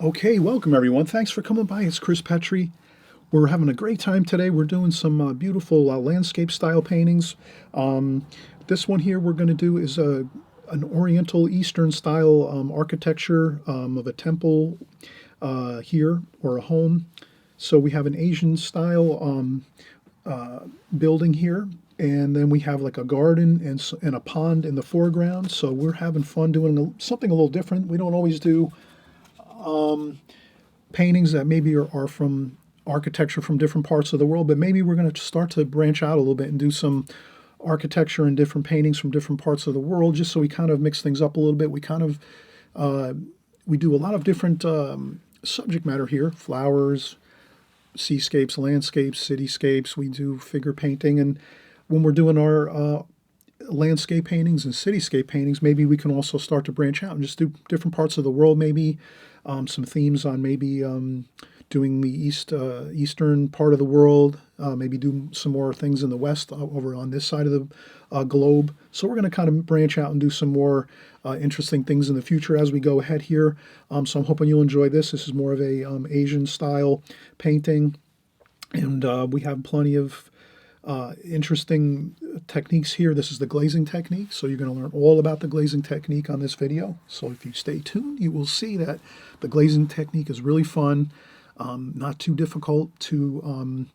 Okay, welcome everyone. Thanks for coming by. It's Chris Petri. We're having a great time today. We're doing some beautiful landscape style paintings. This one here we're going to do is an Oriental Eastern style architecture of a temple here, or a home. So we have an Asian style building here, and then we have like a garden and a pond in the foreground. So we're having fun doing something a little different. We don't always do paintings that maybe are from architecture from different parts of the world, but maybe we're going to start to branch out a little bit and do some architecture and different paintings from different parts of the world, just so we kind of mix things up a little bit. We do a lot of different subject matter here: flowers, seascapes, landscapes, cityscapes. We do figure painting, and when we're doing our landscape paintings and cityscape paintings, maybe we can also start to branch out and just do different parts of the world, maybe some themes on maybe doing the eastern part of the world, maybe do some more things in the west over on this side of the globe. So we're going to kind of branch out and do some more interesting things in the future as we go ahead here. So I'm hoping you'll enjoy this. This is more of a Asian style painting, and we have plenty of interesting techniques here. This is the glazing technique, so you're going to learn all about the glazing technique on this video. So if you stay tuned, you will see that the glazing technique is really fun, not too difficult to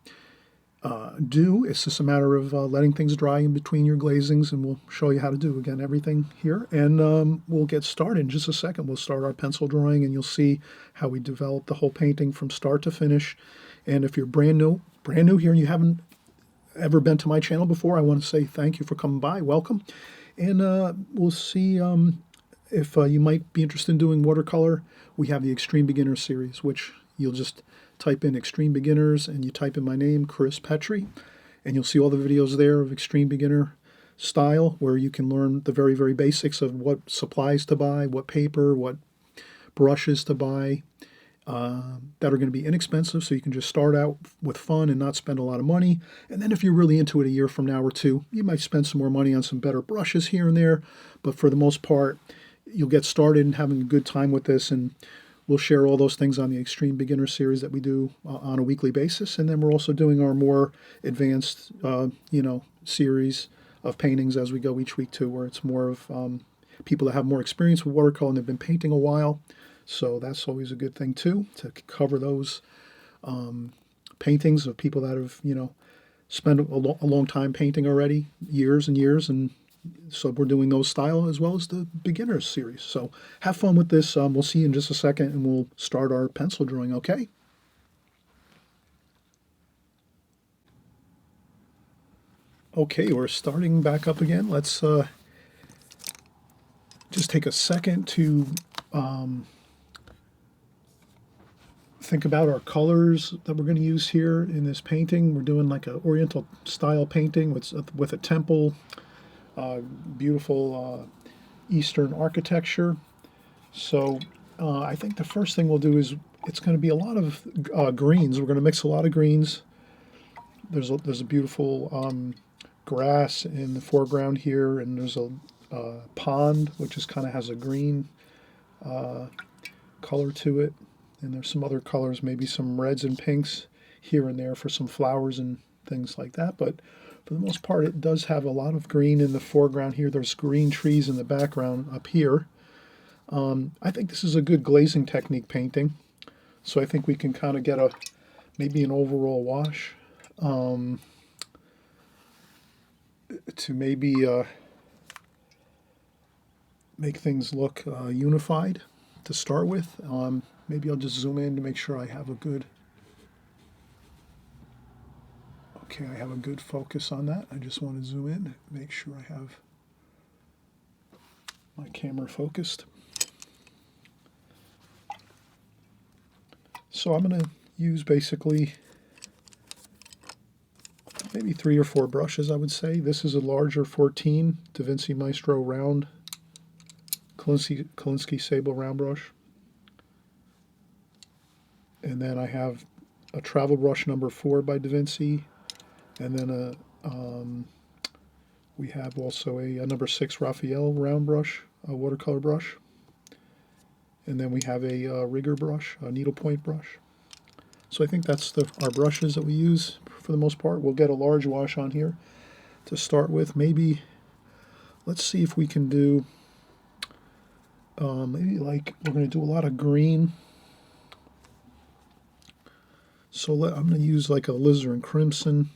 do. It's just a matter of letting things dry in between your glazings, and we'll show you how to do, again, everything here. And we'll get started in just a second. We'll start our pencil drawing, and you'll see how we develop the whole painting from start to finish. And if you're brand new here and you haven't ever been to my channel before, I want to say thank you for coming by. Welcome. And we'll see if you might be interested in doing watercolor. We have the Extreme Beginner series, which you'll just type in Extreme Beginners and you type in my name, Chris Petri, and you'll see all the videos there of Extreme Beginner style, where you can learn the very, very basics of what supplies to buy, what paper, what brushes to buy, that are going to be inexpensive, so you can just start out with fun and not spend a lot of money. And then if you're really into it a year from now or two, you might spend some more money on some better brushes here and there. But for the most part, you'll get started and having a good time with this. And we'll share all those things on the Extreme Beginner series that we do on a weekly basis. And then we're also doing our more advanced, series of paintings as we go each week too, where it's more of people that have more experience with watercolor and they've been painting a while. So that's always a good thing too, to cover those paintings of people that have, spent a long time painting already, years and years. And so we're doing those style as well as the beginners series. So have fun with this. We'll see you in just a second, and we'll start our pencil drawing, okay? Okay, we're starting back up again. Let's just take a second to think about our colors that we're going to use here in this painting. We're doing like an Oriental style painting with a temple, beautiful Eastern architecture. So I think the first thing we'll do is, it's going to be a lot of greens. We're going to mix a lot of greens. There's a beautiful grass in the foreground here, and there's a pond which is kind of has a green color to it. And there's some other colors, maybe some reds and pinks here and there for some flowers and things like that. But for the most part, it does have a lot of green in the foreground here. There's green trees in the background up here. I think this is a good glazing technique painting. So I think we can kind of get maybe an overall wash to maybe make things look unified to start with. Maybe I'll just zoom in to make sure I have a good, okay, I have a good focus on that. I just want to zoom in, make sure I have my camera focused. So I'm going to use basically maybe 3 or 4 brushes, I would say. This is a larger 14 Da Vinci Maestro round, Kolinsky Sable round brush. And then I have a travel brush number 4 by Da Vinci, and then we have also a number 6 Raphael round brush, a watercolor brush. And then we have a rigger brush, a needlepoint brush. So I think that's our brushes that we use for the most part. We'll get a large wash on here to start with. Maybe, let's see if we can do, maybe like, we're going to do a lot of green. So I'm going to use like a alizarin crimson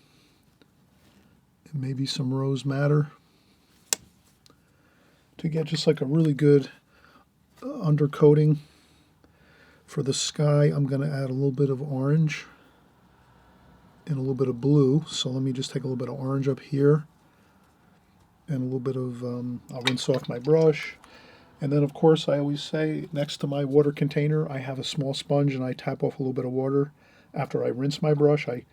and maybe some rose madder to get just like a really good undercoating. For the sky, I'm going to add a little bit of orange and a little bit of blue. So let me just take a little bit of orange up here and a little bit of, I'll rinse off my brush. And then, of course, I always say next to my water container, I have a small sponge and I tap off a little bit of water. After I rinse my brush, I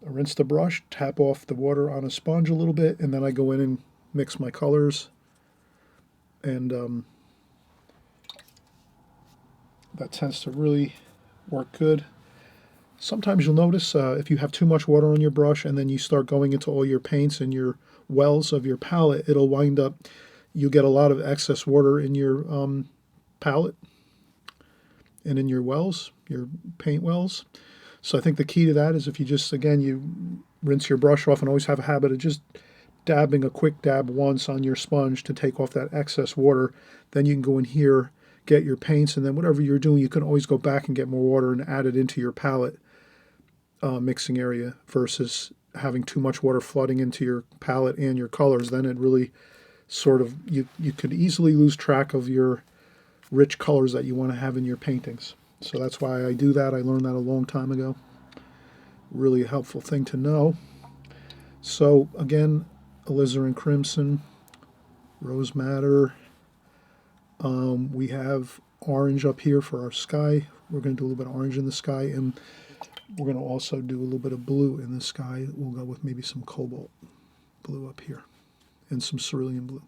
rinse the brush, tap off the water on a sponge a little bit, and then I go in and mix my colors. And that tends to really work good. Sometimes you'll notice if you have too much water on your brush and then you start going into all your paints and your wells of your palette, it'll wind up, you get a lot of excess water in your palette and in your wells, your paint wells. So I think the key to that is if you just, again, you rinse your brush off and always have a habit of just dabbing a quick dab once on your sponge to take off that excess water. Then you can go in here, get your paints, and then whatever you're doing, you can always go back and get more water and add it into your palette mixing area versus having too much water flooding into your palette and your colors. Then it really sort of, you could easily lose track of your rich colors that you want to have in your paintings. So that's why I do that. I learned that a long time ago. Really a helpful thing to know. So again, alizarin crimson, rose madder. We have orange up here for our sky. We're going to do a little bit of orange in the sky, and we're going to also do a little bit of blue in the sky. We'll go with maybe some cobalt blue up here and some cerulean blue.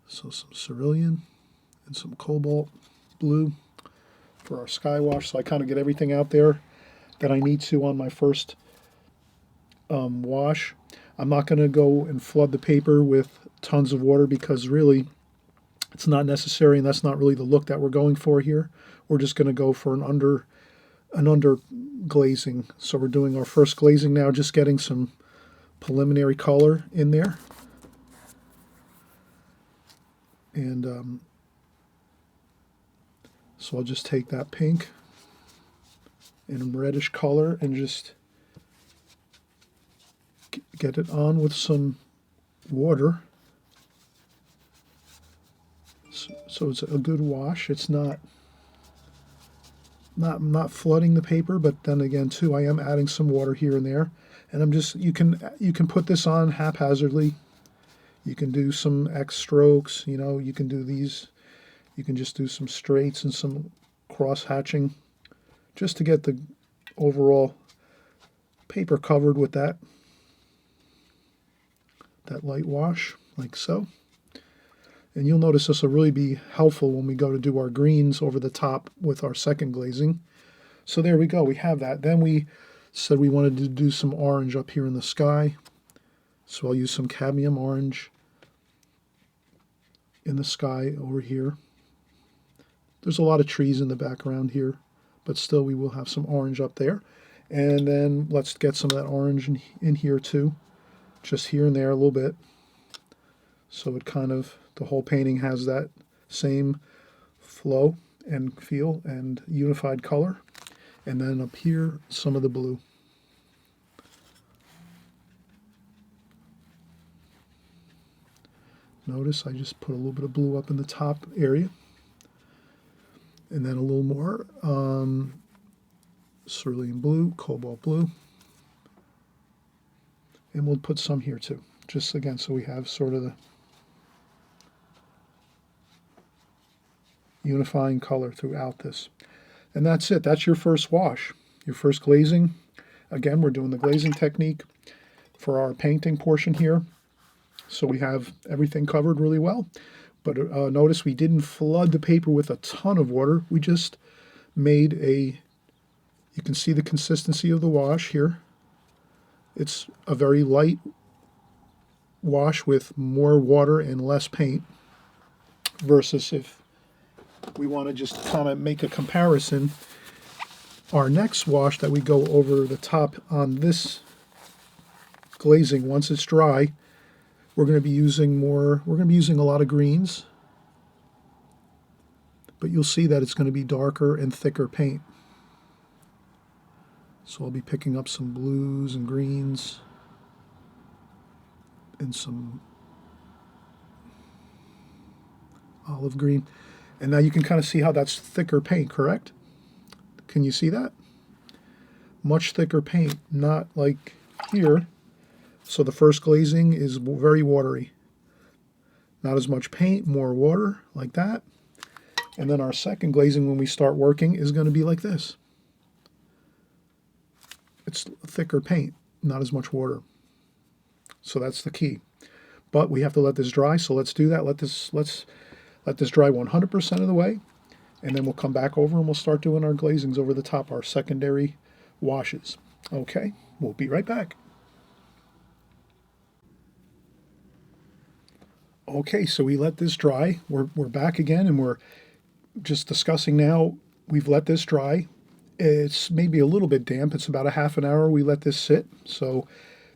So some cerulean and some cobalt blue for our sky wash. So I kind of get everything out there that I need to on my first wash. I'm not going to go and flood the paper with tons of water because really it's not necessary, and that's not really the look that we're going for here. We're just going to go for an under glazing. So we're doing our first glazing now, just getting some preliminary color in there. And so I'll just take that pink and reddish color and just get it on with some water. So it's a good wash. It's not flooding the paper, but then again too, I am adding some water here and there. And I'm just, you can put this on haphazardly. You can do some X strokes, you can do these. You can just do some straights and some cross hatching just to get the overall paper covered with that light wash, like so. And you'll notice this will really be helpful when we go to do our greens over the top with our second glazing. So there we go, we have that. Then we said we wanted to do some orange up here in the sky. So I'll use some cadmium orange in the sky over here. There's a lot of trees in the background here, but still we will have some orange up there. And then let's get some of that orange in here too, just here and there a little bit. So it kind of, the whole painting has that same flow and feel and unified color. And then up here, some of the blue. Notice I just put a little bit of blue up in the top area. And then a little more cerulean blue, cobalt blue. And we'll put some here too. Just again, so we have sort of the unifying color throughout this. And that's it. That's your first wash, your first glazing. Again, we're doing the glazing technique for our painting portion here. So we have everything covered really well. But notice we didn't flood the paper with a ton of water. We just made you can see the consistency of the wash here. It's a very light wash with more water and less paint versus if we want to just kind of make a comparison. Our next wash that we go over the top on this glazing, once it's dry, we're going to be using a lot of greens, but you'll see that it's going to be darker and thicker paint. So I'll be picking up some blues and greens and some olive green. And now you can kind of see how that's thicker paint, correct? Can you see that? Much thicker paint, not like here. So the first glazing is very watery. Not as much paint, more water, like that. And then our second glazing, when we start working, is going to be like this. It's thicker paint, not as much water. So that's the key. But we have to let this dry, so let's do that. Let's let this dry 100% of the way, and then we'll come back over and we'll start doing our glazings over the top, our secondary washes. Okay, we'll be right back. Okay, so we let this dry. We're back again, and we're just discussing now. We've let this dry. It's maybe a little bit damp. It's about a half an hour we let this sit. So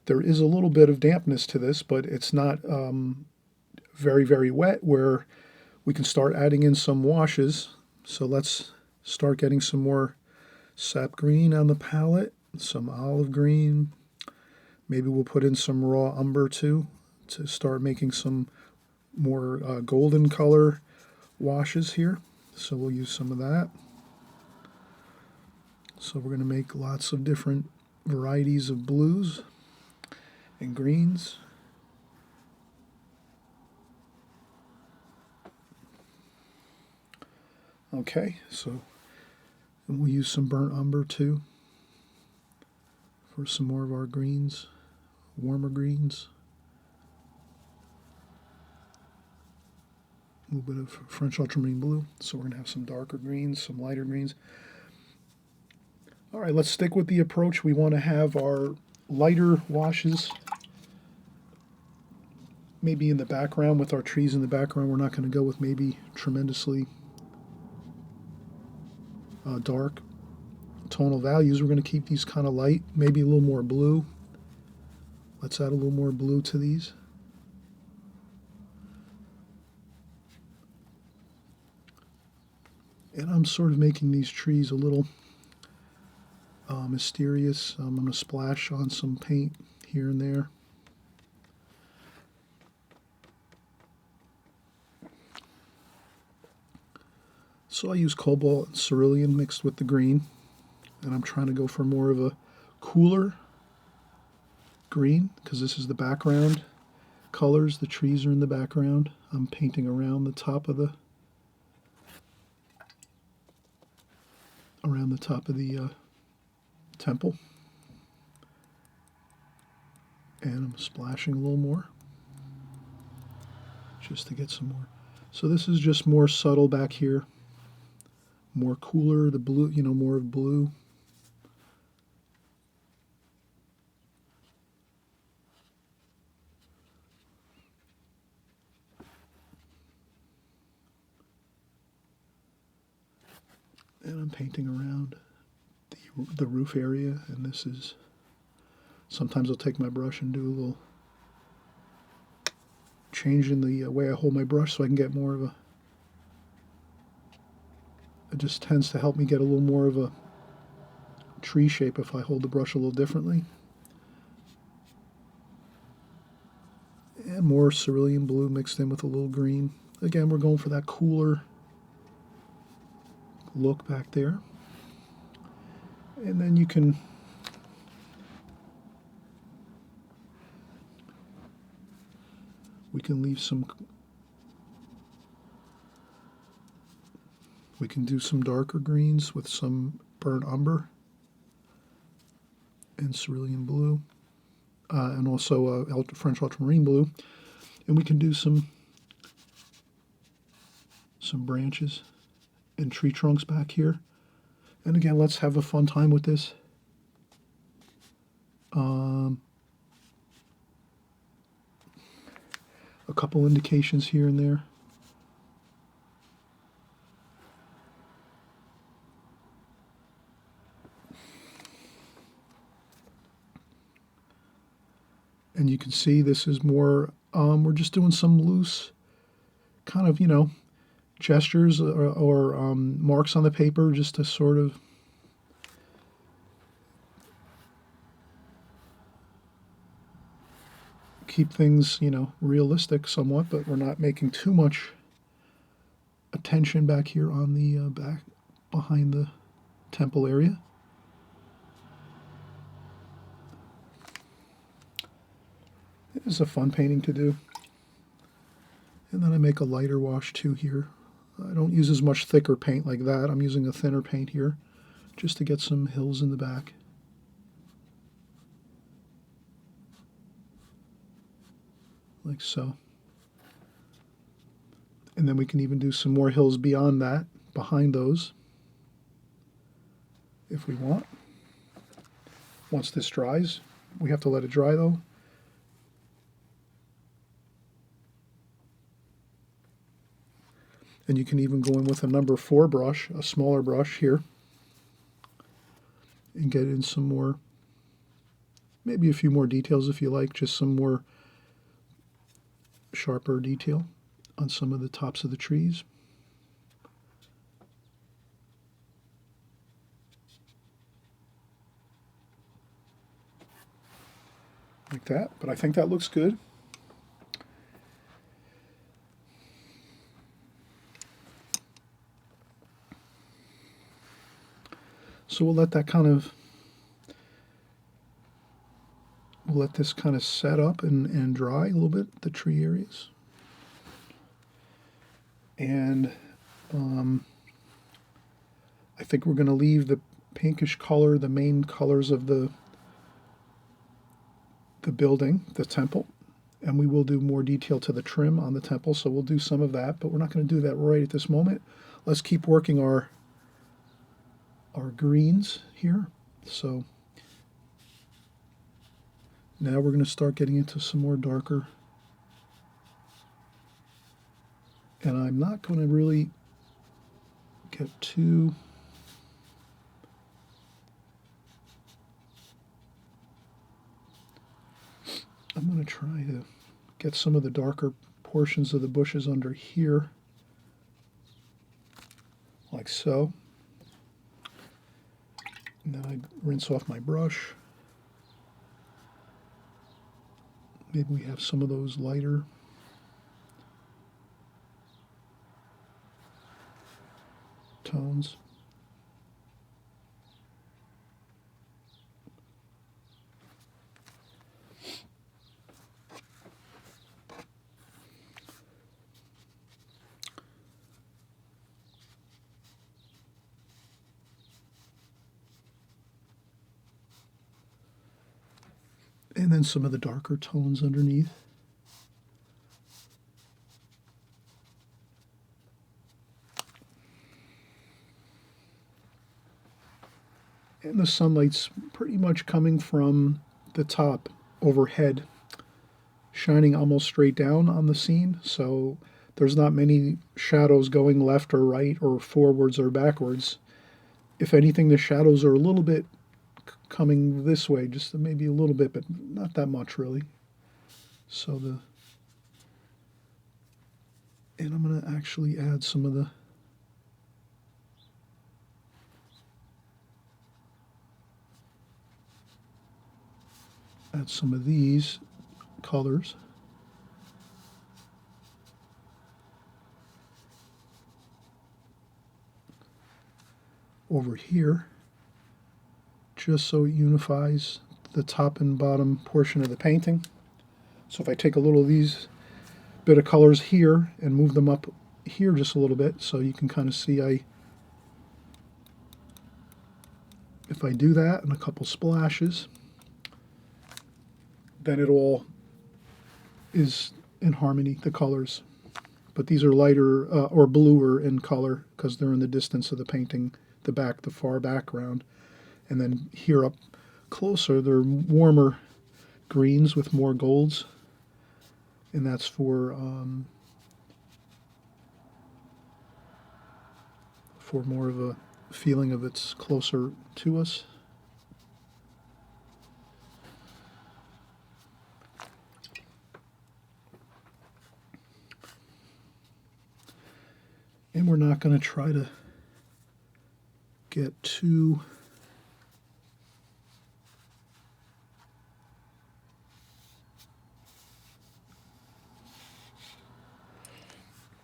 there is a little bit of dampness to this, but it's not very, very wet where we can start adding in some washes. So let's start getting some more sap green on the palette, some olive green. Maybe we'll put in some raw umber too to start making some more golden color washes here. So we'll use some of that. So we're going to make lots of different varieties of blues and greens. Okay, so we'll use some burnt umber too for some more of our greens, warmer greens. A little bit of French ultramarine blue. So we're going to have some darker greens, some lighter greens. All right, let's stick with the approach. We want to have our lighter washes maybe in the background with our trees in the background. We're not going to go with maybe tremendously dark tonal values. We're going to keep these kind of light, maybe a little more blue. Let's add a little more blue to these. And I'm sort of making these trees a little mysterious. I'm going to splash on some paint here and there. So I use cobalt and cerulean mixed with the green, and I'm trying to go for more of a cooler green because this is the background colors. The trees are in the background. I'm painting around the top of the temple, and I'm splashing a little more just to get some more. So this is just more subtle back here, more cooler, the blue, more of blue. And I'm painting around the roof area, and this is, sometimes I'll take my brush and do a little change in the way I hold my brush so I can get more of it just tends to help me get a little more of a tree shape if I hold the brush a little differently. And more cerulean blue mixed in with a little green. Again, we're going for that cooler look back there. And then we can leave some, we can do some darker greens with some burnt umber and cerulean blue, and also French ultramarine blue. And we can do some branches and tree trunks back here. And again, let's have a fun time with this. A couple indications here and there. And you can see this is more, we're just doing some loose kind of, gestures or marks on the paper just to sort of keep things, realistic somewhat, but we're not making too much attention back here on the back behind the temple area. It is a fun painting to do. And then I make a lighter wash too here. I don't use as much thicker paint like that. I'm using a thinner paint here just to get some hills in the back. Like so. And then we can even do some more hills beyond that, behind those, if we want. Once this dries, we have to let it dry though. And you can even go in with a number 4 brush, a smaller brush here, and get in some more, maybe a few more details if you like, just some more sharper detail on some of the tops of the trees. Like that, but I think that looks good. So we'll let that we'll let this kind of set up and dry a little bit, the tree areas. And I think we're going to leave the pinkish color, the main colors of the building, the temple, and we will do more detail to the trim on the temple, so we'll do some of that, but we're not going to do that right at this moment. Let's keep working our greens here. So now we're going to start getting into some more darker, and I'm not going to really get too I'm going to try to get some of the darker portions of the bushes under here, like so. And then I rinse off my brush. Maybe we have some of those lighter tones. And then some of the darker tones underneath. And the sunlight's pretty much coming from the top overhead, shining almost straight down on the scene, so there's not many shadows going left or right or forwards or backwards. If anything, the shadows are a little bit coming this way, just maybe a little bit, but not that much really. So and I'm going to actually add some of the these colors. Over here, just so it unifies the top and bottom portion of the painting. So if I take a little of these bit of colors here and move them up here just a little bit, so you can kind of see if I do that and a couple splashes, then it all is in harmony, the colors. But these are lighter or bluer in color because they're in the distance of the painting, the far background. And then here up closer, they're warmer greens with more golds. And that's for more of a feeling of it's closer to us. And we're not going to try to get too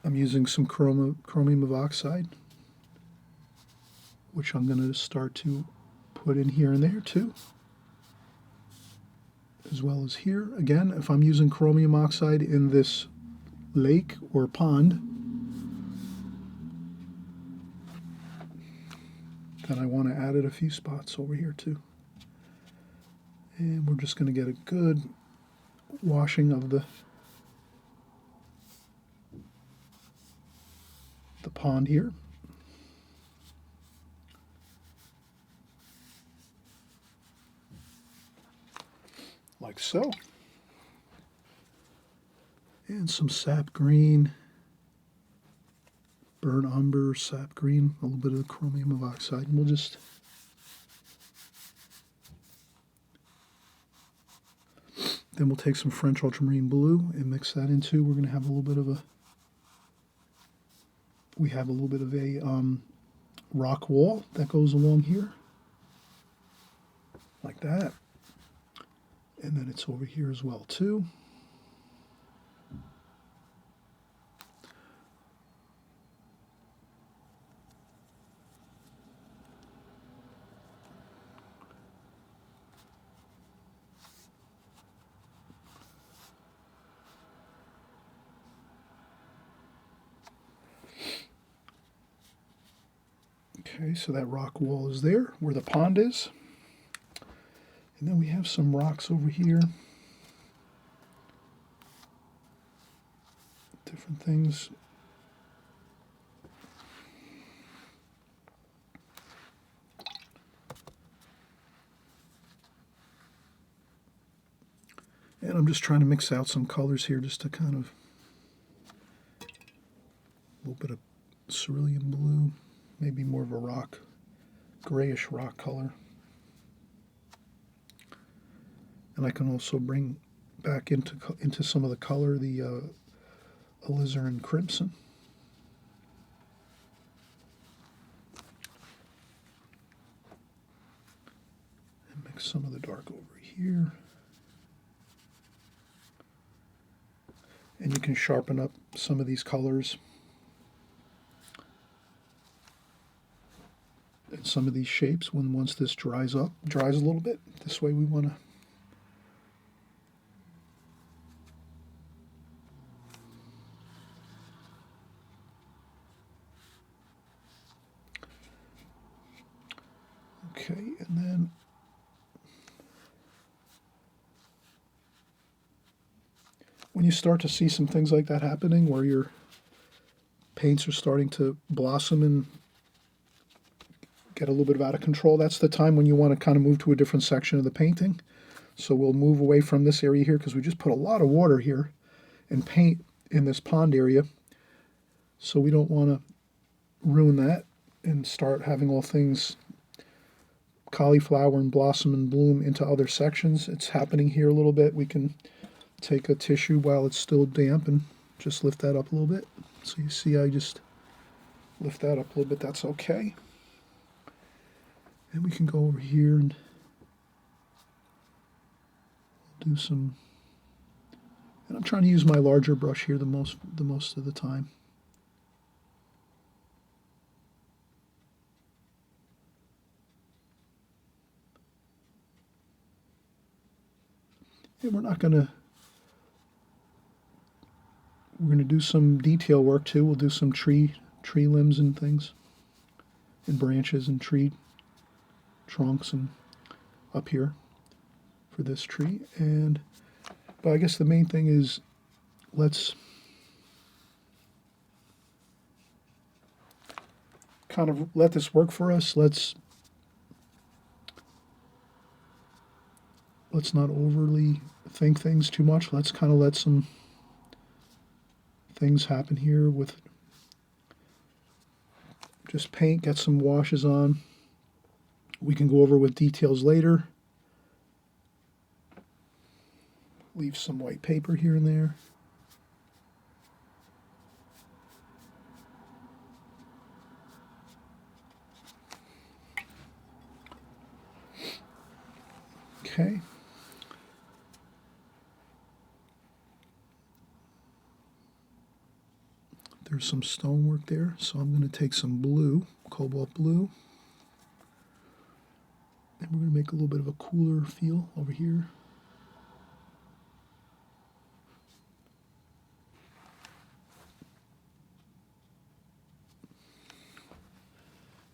I'm using some chromium of oxide, which I'm going to start to put in here and there too, as well as here. Again, if I'm using chromium oxide in this lake or pond, then I want to add it a few spots over here too. And we're just going to get a good washing of the pond here. Like so. And some sap green, burnt umber, sap green, a little bit of chromium of oxide, and we'll just then we'll take some French ultramarine blue and mix that into. We're going to have a little bit of a rock wall that goes along here, like that. And then it's over here as well too. Okay, so that rock wall is there where the pond is. And then we have some rocks over here. Different things. And I'm just trying to mix out some colors here just to kind of, a little bit of cerulean blue, maybe more of a rock, grayish rock color. And I can also bring back into some of the color the alizarin crimson. And mix some of the dark over here. And you can sharpen up some of these colors and some of these shapes once this dries a little bit. This way we want to okay, and then when you start to see some things like that happening where your paints are starting to blossom and get a little bit out of control, that's the time when you want to kind of move to a different section of the painting. So we'll move away from this area here because we just put a lot of water here and paint in this pond area. So we don't want to ruin that and start having all things cauliflower and blossom and bloom into other sections. It's happening here a little bit. We can take a tissue while it's still damp and just lift that up a little bit. So you see I just lift that up a little bit. That's okay. And we can go over here and do some, and I'm trying to use my larger brush here the most of the time. And we're going to do some detail work too. We'll do some tree limbs and things, and branches and tree trunks and up here for this tree. But I guess the main thing is let's kind of let this work for us. Let's not overly think things too much. Let's kind of let some things happen here with just paint, get some washes on. We can go over with details later. Leave some white paper here and there. Okay. There's some stonework there, so I'm going to take some blue, cobalt blue, and we're going to make a little bit of a cooler feel over here.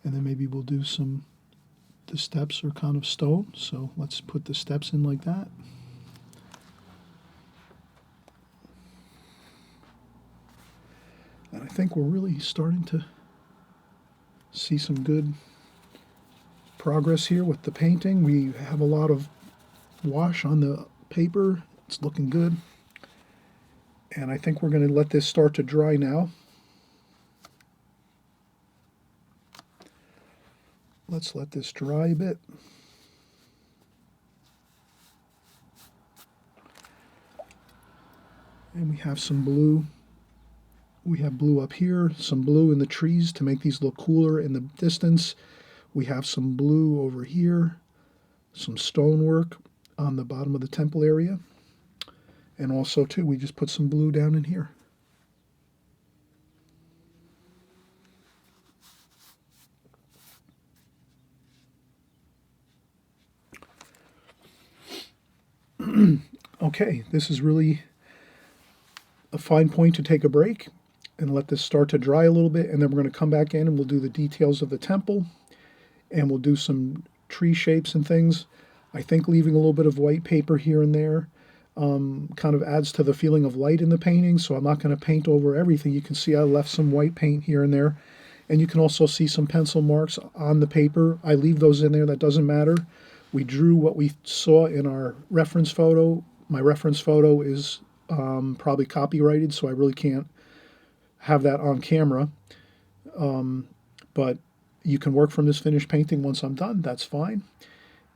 And then maybe we'll do the steps are kind of stone, so let's put the steps in like that. And I think we're really starting to see some good progress here with the painting. We have a lot of wash on the paper. It's looking good. And I think we're going to let this start to dry now. Let's let this dry a bit. And we have some blue. We have blue up here, some blue in the trees to make these look cooler in the distance. We have some blue over here, some stonework on the bottom of the temple area. And also, too, we just put some blue down in here. Okay, this is really a fine point to take a break and let this start to dry a little bit, and then we're going to come back in and we'll do the details of the temple, and we'll do some tree shapes and things. I think leaving a little bit of white paper here and there kind of adds to the feeling of light in the painting, so I'm not going to paint over everything. You can see I left some white paint here and there, and you can also see some pencil marks on the paper. I leave those in there, that doesn't matter. We drew what we saw in our reference photo. My reference photo is probably copyrighted, so I really can't have that on camera. But you can work from this finished painting once I'm done, that's fine.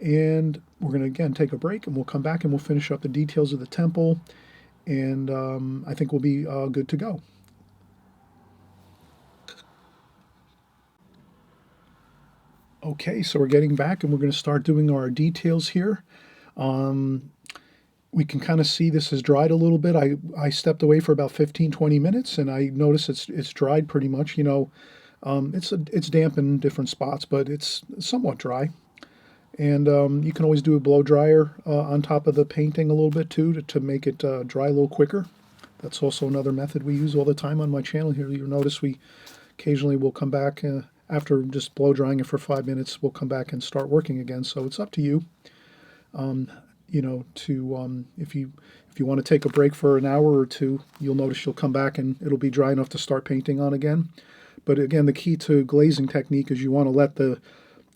And we're going to, again, take a break, and we'll come back and we'll finish up the details of the temple, and I think we'll be good to go. Okay, so we're getting back, and we're going to start doing our details here. We can kind of see this has dried a little bit. I stepped away for about 15-20 minutes, and I noticed it's dried pretty much. You know, it's damp in different spots, but it's somewhat dry. And you can always do a blow dryer on top of the painting a little bit too to make it dry a little quicker. That's also another method we use all the time on my channel here. You'll notice we occasionally will come back after just blow drying it for 5 minutes. We'll come back and start working again. So it's up to you. You know, to if you want to take a break for an hour or two, you'll notice you'll come back and it'll be dry enough to start painting on again. But again, the key to glazing technique is you want to let the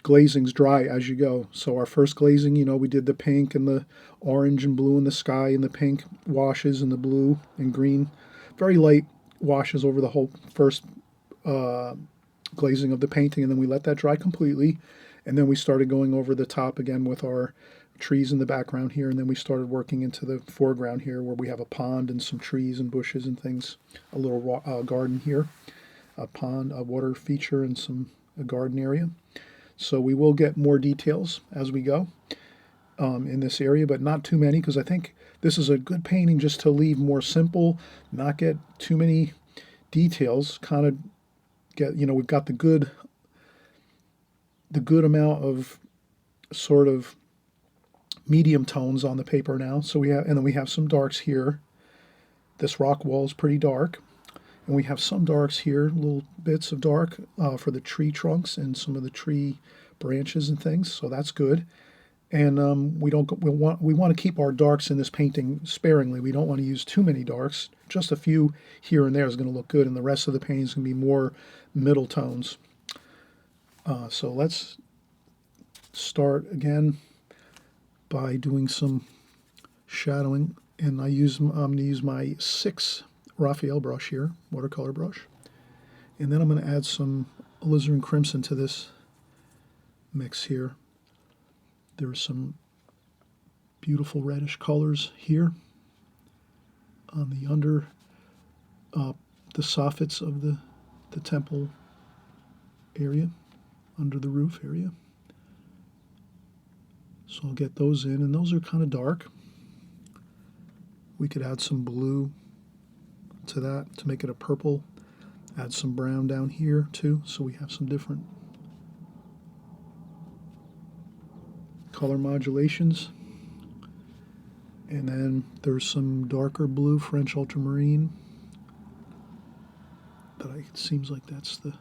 glazings dry as you go. So our first glazing, you know, we did the pink and the orange and blue in the sky, and the pink washes and the blue and green, very light washes over the whole first glazing of the painting, and then we let that dry completely, and then we started going over the top again with our trees in the background here, and then we started working into the foreground here where we have a pond and some trees and bushes and things, a little garden here, a pond, a water feature, and a garden area. So we will get more details as we go in this area, but not too many, because I think this is a good painting just to leave more simple, not get too many details, kind of get, you know, we've got the good amount of sort of medium tones on the paper now. So we have, and then we have some darks here. This rock wall is pretty dark. And we have some darks here, little bits of dark for the tree trunks and some of the tree branches and things. So that's good. And we want to keep our darks in this painting sparingly. We don't want to use too many darks. Just a few here and there is going to look good, and the rest of the painting is going to be more middle tones. So let's start again by doing some shadowing, and I'm going to use my 6 Raphael brush here, watercolor brush, and then I'm going to add some alizarin crimson to this mix here. There's some beautiful reddish colors here on the the soffits of the temple area, under the roof area. So I'll get those in, and those are kind of dark. We could add some blue to that to make it a purple. Add some brown down here too, so we have some different color modulations. And then there's some darker blue French ultramarine. But it seems like that's the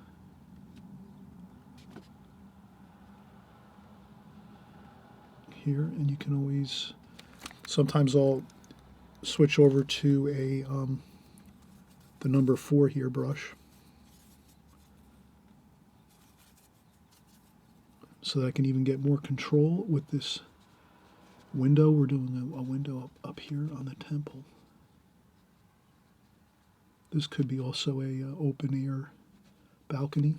here, and you can always, sometimes I'll switch over to a the number 4 here brush, so that I can even get more control with this window. We're doing a window up here on the temple. This could be also a open air balcony.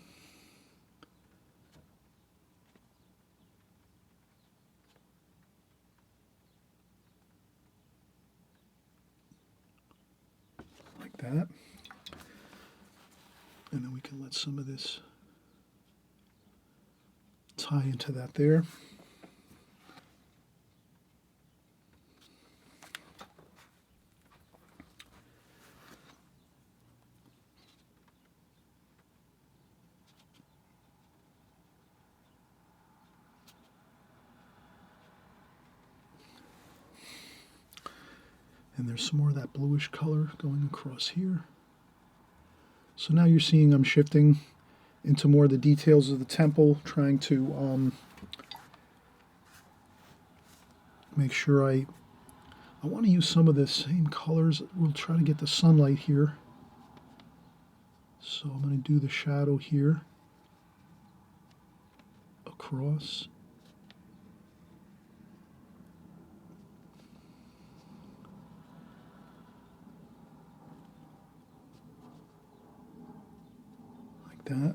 Like that. And then we can let some of this tie into that there. And there's some more of that bluish color going across here. So now you're seeing I'm shifting into more of the details of the temple, trying to make sure I want to use some of the same colors. We'll try to get the sunlight here. So I'm going to do the shadow here across. Like that.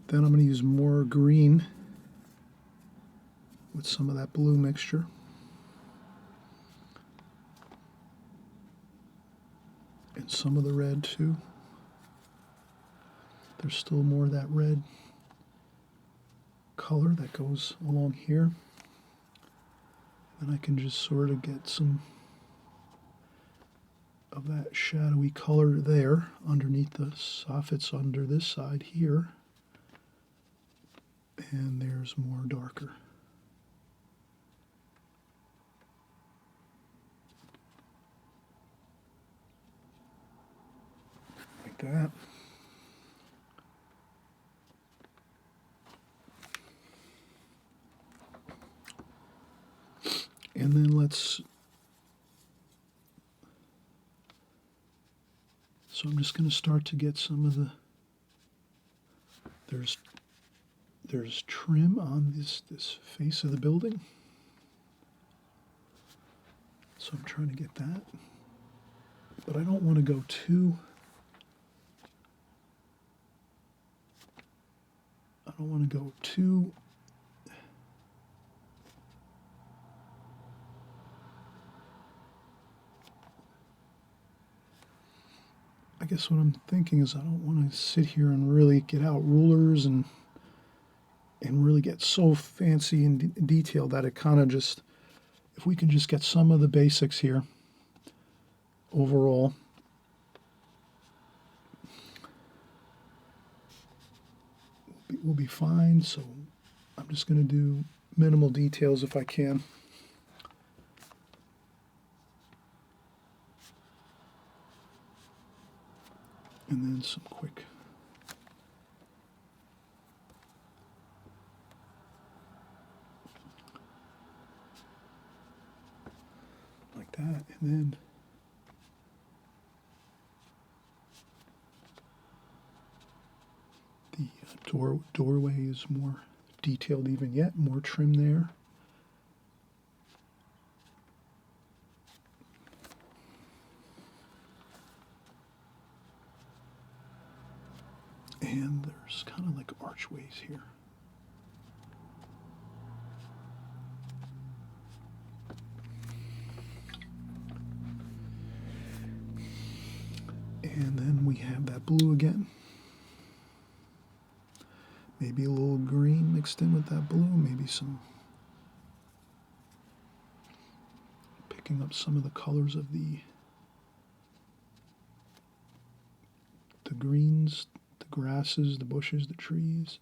Then I'm going to use more green with some of that blue mixture. And some of the red too. There's still more of that red color that goes along here. And I can just sort of get some of that shadowy color there underneath the soffits under this side here. And there's more darker. Like that. And then so I'm just going to start to get some of the, there's trim on this face of the building. So I'm trying to get that. But I don't want to go too, I guess what I'm thinking is I don't want to sit here and really get out rulers and really get so fancy and detailed that it kind of just, if we can just get some of the basics here overall. We'll be fine. So I'm just going to do minimal details if I can. And then some quick like that, and then the doorway is more detailed even yet, more trim there. And there's kind of like archways here. And then we have that blue again. Maybe a little green mixed in with that blue, maybe some, picking up some of the colors of the greens, the grasses, the bushes, the trees.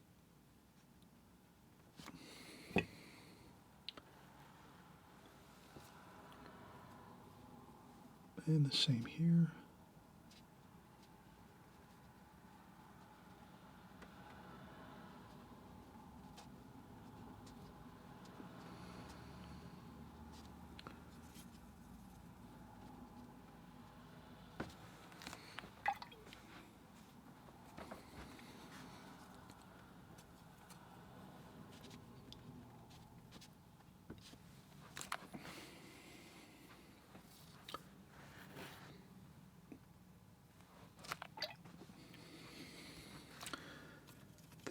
And the same here.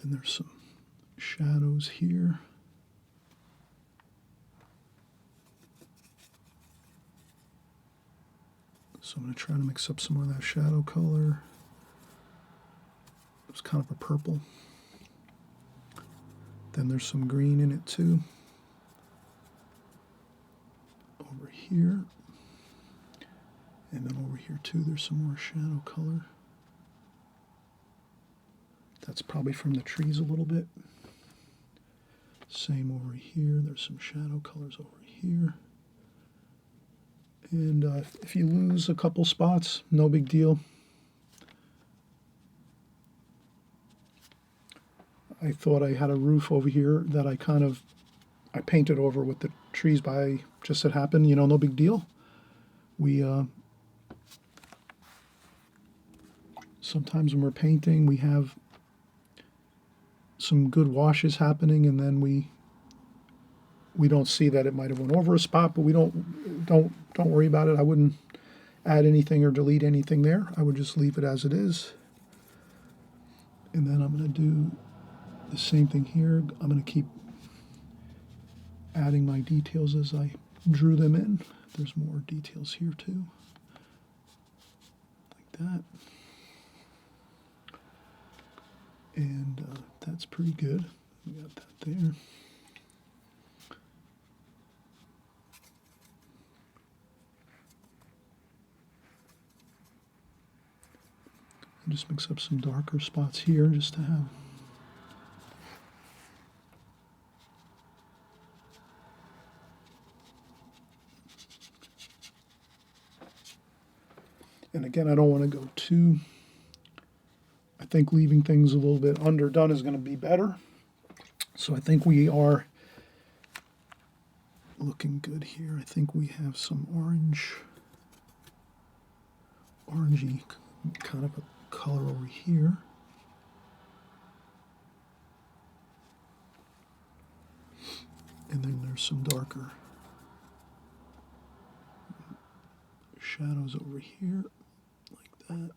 Then there's some shadows here. So I'm going to try to mix up some more of that shadow color. It's kind of a purple. Then there's some green in it too. Over here. And then over here too, there's some more shadow color. That's probably from the trees a little bit. Same over here. There's some shadow colors over here. And if you lose a couple spots, no big deal. I thought I had a roof over here that I painted over with the trees by just it happened, you know, no big deal. We sometimes when we're painting, we have some good washes happening, and then we don't see that it might have went over a spot, but we don't worry about it. I wouldn't add anything or delete anything there. I would just leave it as it is. And then I'm going to do the same thing here. I'm going to keep adding my details as I drew them in. There's more details here too, like that. And that's pretty good. We got that there. I'll just mix up some darker spots here just to have. And again, I don't want to go too, I think leaving things a little bit underdone is going to be better. So I think we are looking good here. I think we have some orangey kind of a color over here. And then there's some darker shadows over here, like that.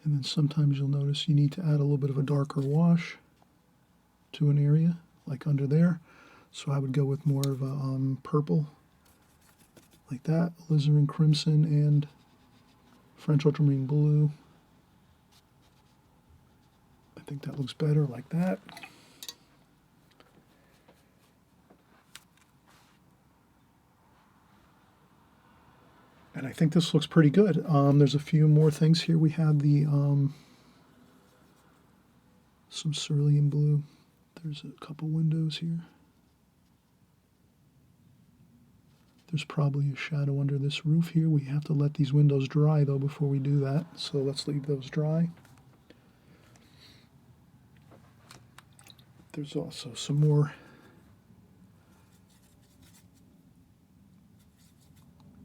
And then sometimes you'll notice you need to add a little bit of a darker wash to an area, like under there. So I would go with more of a purple, like that, alizarin crimson and French ultramarine blue. I think that looks better like that. And I think this looks pretty good. There's a few more things here. We have the some cerulean blue. There's a couple windows here. There's probably a shadow under this roof here. We have to let these windows dry though before we do that. So let's leave those dry. There's also some more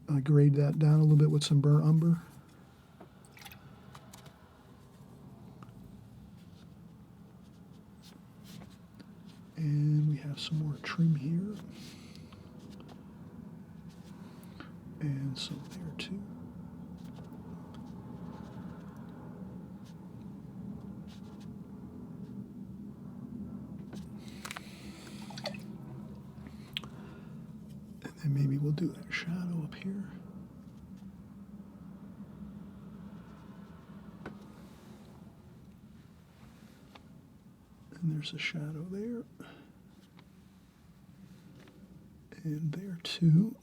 I grade that down a little bit with some burnt umber. And we have some more trim here. And some there too. up here. And there's a shadow there. And there too.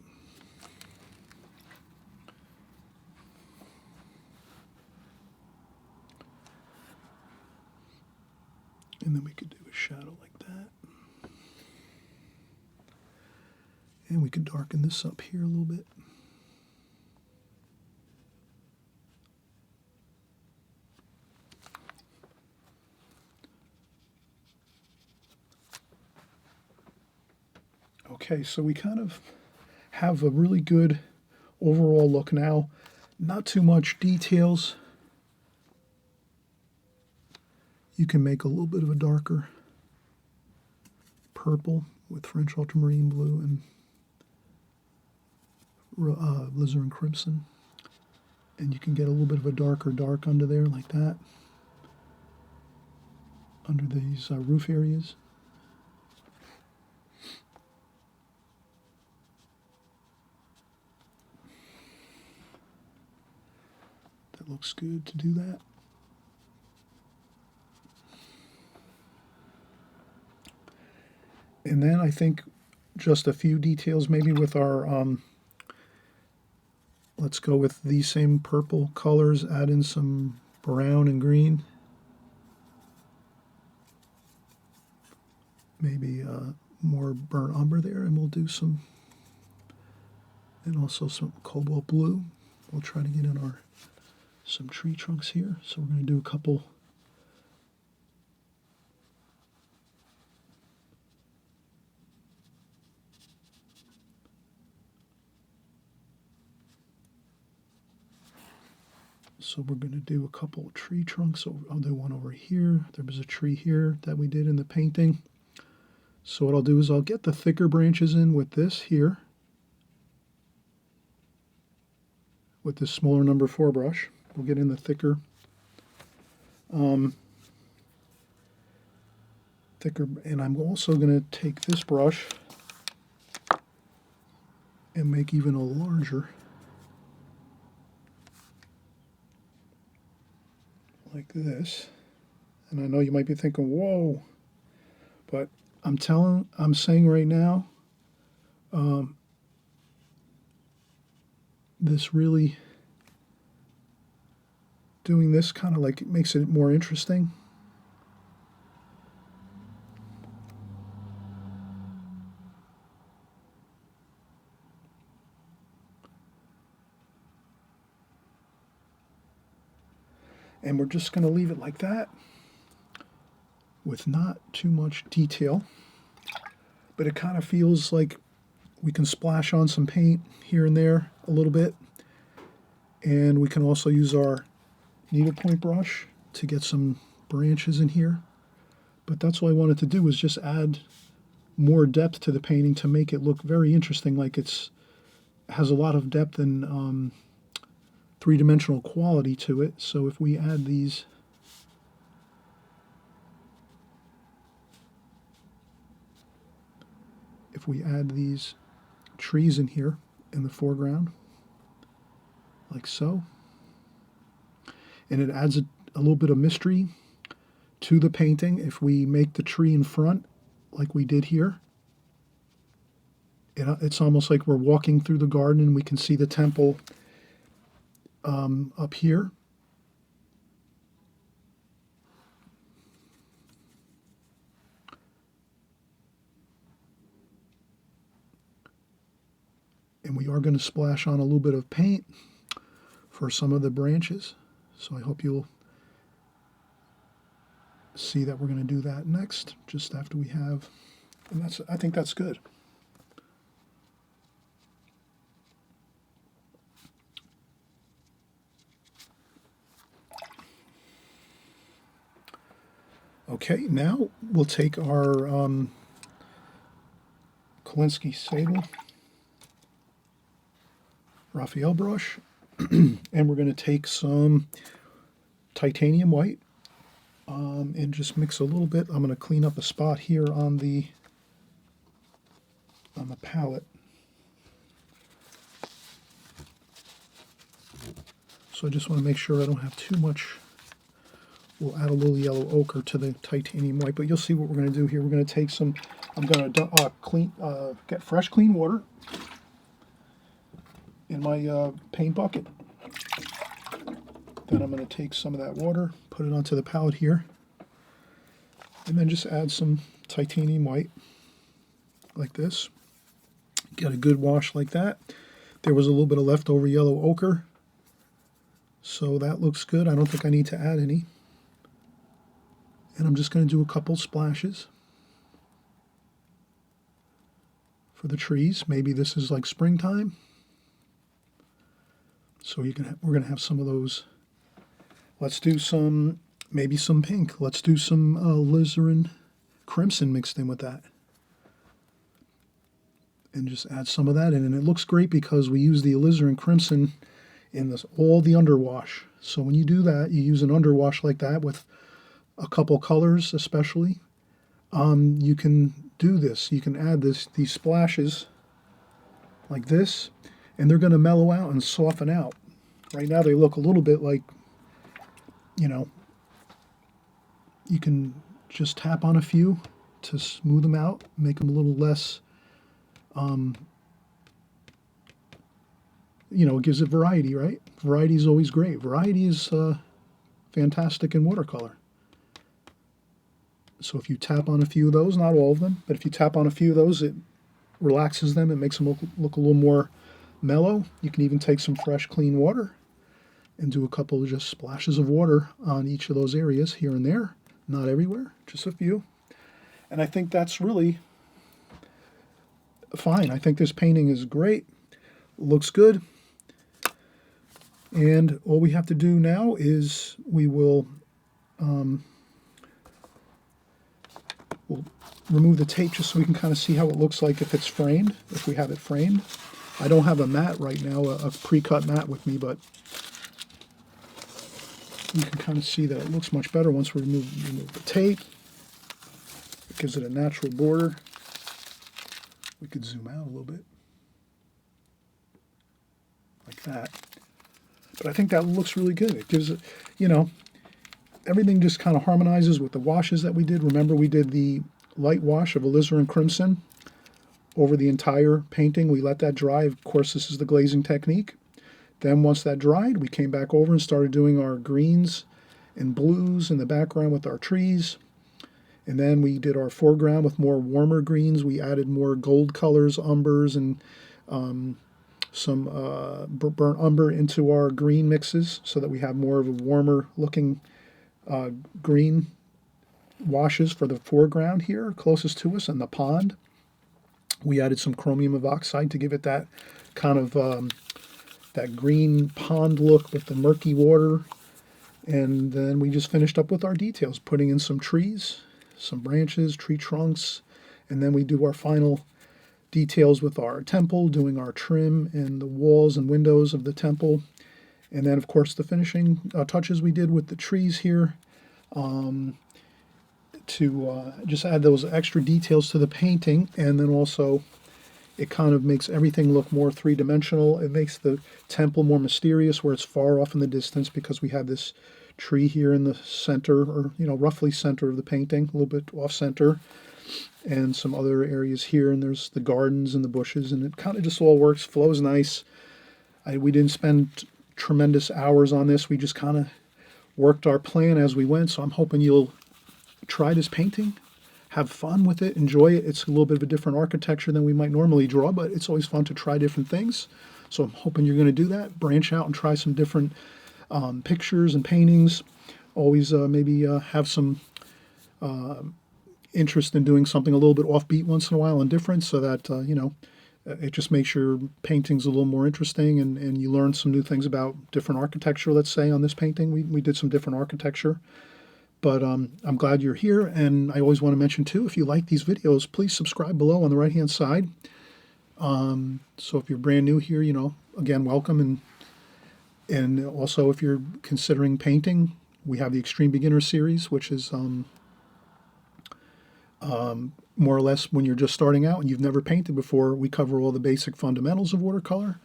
And then we could do a shadow like that. And we could darken this up here a little bit. Okay, so we kind of have a really good overall look now. Not too much details. You can make a little bit of a darker purple with French ultramarine blue and alizarin crimson. And you can get a little bit of a darker dark under there like that, under these roof areas. That looks good to do that. And then I think just a few details maybe with our, let's go with these same purple colors, add in some brown and green. Maybe more burnt umber there, and we'll do some, and also some cobalt blue. We'll try to get in some tree trunks here. So we're going to do a couple. So we're going to do a couple of tree trunks. I'll do one over here. There was a tree here that we did in the painting. So what I'll do is I'll get the thicker branches in with this here, with this smaller number 4 brush. We'll get in the thicker, and I'm also going to take this brush and make even a larger, like this. And I know you might be thinking, whoa, but I'm saying right now, this really, doing this kind of like it makes it more interesting. And we're just going to leave it like that with not too much detail, but it kind of feels like we can splash on some paint here and there a little bit. And we can also use our needlepoint brush to get some branches in here. But that's all I wanted to do, was just add more depth to the painting to make it look very interesting, like has a lot of depth and three-dimensional quality to it. So if we add these, trees in here in the foreground, like so, and it adds a little bit of mystery to the painting. If we make the tree in front, like we did here, it's almost like we're walking through the garden and we can see the temple up here. And we are going to splash on a little bit of paint for some of the branches. So I hope you'll see that we're going to do that next, just after we have, and I think that's good. Okay, now we'll take our Kolinsky Sable Raphael brush, and we're going to take some titanium white and just mix a little bit. I'm going to clean up a spot here on the palette. So I just want to make sure I don't have too much. We'll add a little yellow ochre to the titanium white, but you'll see what we're going to do here. We're going to take some, I'm going to get fresh clean water in my paint bucket. Then I'm going to take some of that water, put it onto the palette here, and then just add some titanium white like this. Get a good wash like that. There was a little bit of leftover yellow ochre, so that looks good. I don't think I need to add any. And I'm just going to do a couple splashes for the trees. Maybe this is like springtime, so we're going to have some of those. Let's do some, maybe some pink. Let's do some alizarin crimson mixed in with that. And just add some of that in. And it looks great because we use the alizarin crimson in all the underwash. So when you do that, you use an underwash like that with a couple colors especially. You can do this. You can add these splashes like this, and they're going to mellow out and soften out. Right now they look a little bit like, you know, you can just tap on a few to smooth them out, make them a little less, you know, it gives it variety, right? Variety is always great. Variety is fantastic in watercolor. So if you tap on a few of those, not all of them, but if you tap on a few of those, it relaxes them. It makes them look a little more mellow. You can even take some fresh, clean water and do a couple of just splashes of water on each of those areas here and there. Not everywhere, just a few. And I think that's really fine. I think this painting is great. Looks good. And all we have to do now is we'll remove the tape just so we can kind of see how it looks like if it's framed, if we have it framed. I don't have a mat right now, a pre-cut mat with me, but you can kind of see that it looks much better once we remove the tape. It gives it a natural border. We could zoom out a little bit, like that. But I think that looks really good. It gives it, you know, everything just kind of harmonizes with the washes that we did. Remember, we did the light wash of alizarin crimson over the entire painting. We let that dry. Of course, this is the glazing technique. Then once that dried, we came back over and started doing our greens and blues in the background with our trees. And then we did our foreground with more warmer greens. We added more gold colors, umbers, and some burnt umber into our green mixes so that we have more of a warmer looking green washes for the foreground here closest to us in the pond. We added some chromium of oxide to give it that kind of that green pond look with the murky water. And then we just finished up with our details, putting in some trees, some branches, tree trunks, and then we do our final details with our temple, doing our trim and the walls and windows of the temple. And then, of course, the finishing touches we did with the trees here to just add those extra details to the painting. And then also it kind of makes everything look more three-dimensional. It makes the temple more mysterious where it's far off in the distance because we have this tree here in the center, or, you know, roughly center of the painting, a little bit off center, and some other areas here, and there's the gardens and the bushes, and it kind of just all works, flows nice. We didn't spend tremendous hours on this. We just kind of worked our plan as we went, so I'm hoping you'll try this painting, have fun with it, enjoy it. It's a little bit of a different architecture than we might normally draw, but it's always fun to try different things. So I'm hoping you're going to do that, branch out and try some different pictures and paintings. Always maybe have some interest in doing something a little bit offbeat once in a while and different, so that you know, it just makes your paintings a little more interesting, and you learn some new things about different architecture. Let's say on this painting we did some different architecture, but I'm glad you're here. And I always want to mention too, if you like these videos, please subscribe below on the right hand side. So if you're brand new here, you know, again, welcome. And also, if you're considering painting, we have the Extreme Beginner Series, which is more or less when you're just starting out and you've never painted before. We cover all the basic fundamentals of watercolor.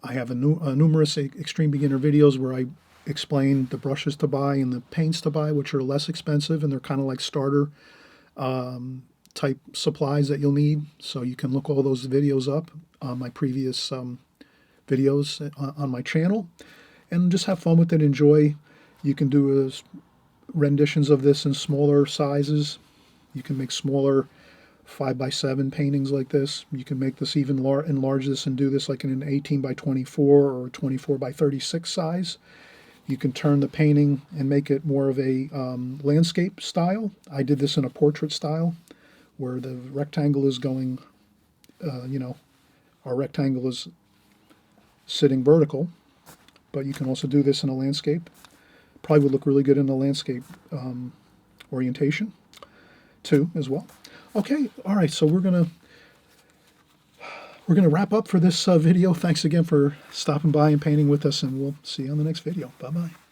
I have numerous extreme beginner videos where I explain the brushes to buy and the paints to buy, which are less expensive, and they're kind of like starter type supplies that you'll need. So you can look all those videos up on my previous videos on my channel, and just have fun with it, enjoy. You can do renditions of this in smaller sizes. You can make smaller 5x7 paintings like this. You can make this even enlarge this and do this like in an 18 by 24 or 24 by 36 size. You can turn the painting and make it more of a landscape style. I did this in a portrait style where the rectangle is going, our rectangle is sitting vertical, but you can also do this in a landscape. Probably would look really good in a landscape orientation too as well. Okay, all right, so we're gonna wrap up for this video. Thanks again for stopping by and painting with us, and we'll see you on the next video. Bye-bye.